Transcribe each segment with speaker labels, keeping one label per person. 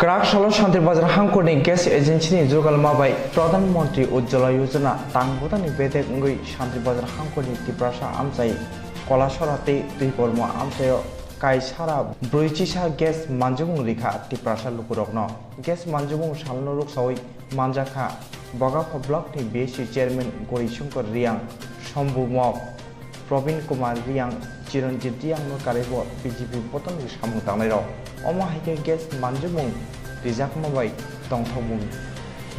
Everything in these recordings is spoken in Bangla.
Speaker 1: Karakshala Santir Bazaro Hangkorni Gas Agency ni Jogal Mabai Pradhan Mantri Ujala Yojana tangbwtangni bedek ngui Santir Bazaro Hangkorni Tiprasa Amsai Kolasarate Tuikolma Amsayo Kai Sara Bruichisa Gas Manjumung Rika Tiprasa Lukurokno Gas Manjumung Salnoruk Sawi Bakjakkha Bakjakkha Block ni BSC Chairman Gori Shankar Riang Shambhu Mok Probin Kumar Riang Chiranjit Riang no Karebo BJP Potong Samung Tangnero Oma Haike Gas Manjumung Rijak Mabai Tongthomung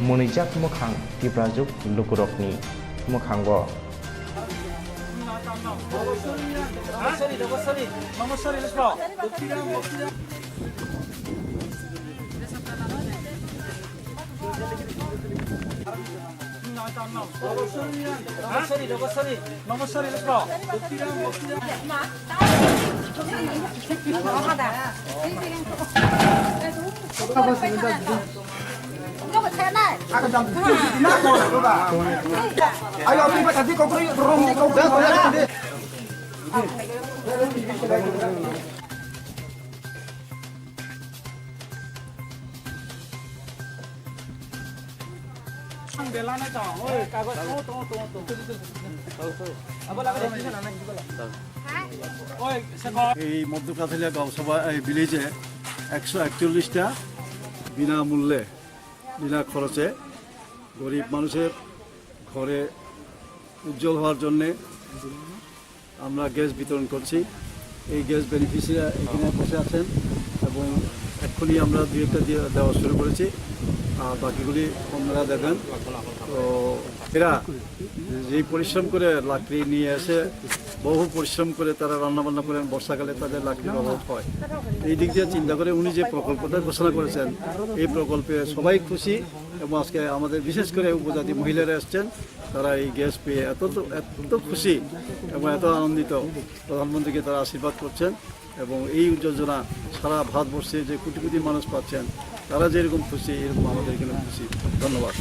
Speaker 1: Munijak Mukhang Tiprajuk Lukurokni Mukhanggo
Speaker 2: এই মধ্যপ্রাথমিক গাঁওসভা ভিলেজে 141টা বিনামূল্যে বিনা খরচে গরিব মানুষের ঘরে উজ্জ্বল হওয়ার জন্য আমরা গ্যাস বিতরণ করছি। এই গ্যাস বেনিফিশিয়ারি এখানে বসে আছেন এবং এক্ষুনি আমরা দুই একটা দেওয়া শুরু করেছি, আর বাকিগুলি আপনারা দেখেন। তো এরা যেই পরিশ্রম করে লাকড়ি নিয়ে এসে বহু পরিশ্রম করে তারা রান্নাবান্না করেন, বর্ষাকালে তাদের লাকড়ির অভাব হয়। এই দিক দিয়ে চিন্তা করে উনি যে প্রকল্পটা ঘোষণা করেছেন, এই প্রকল্পে সবাই খুশি এবং আজকে আমাদের বিশেষ করে উপজাতি মহিলারা এসছেন, তারা এই গ্যাস পেয়ে এত খুশি এবং এত আনন্দিত। প্রধানমন্ত্রীকে তারা আশীর্বাদ করছেন এবং এই যোজনা সারা ভারতবর্ষে যে কোটি কোটি মানুষ পাচ্ছেন, তারা যেরকম খুশি এরকম আমাদের এখানে খুশি। ধন্যবাদ।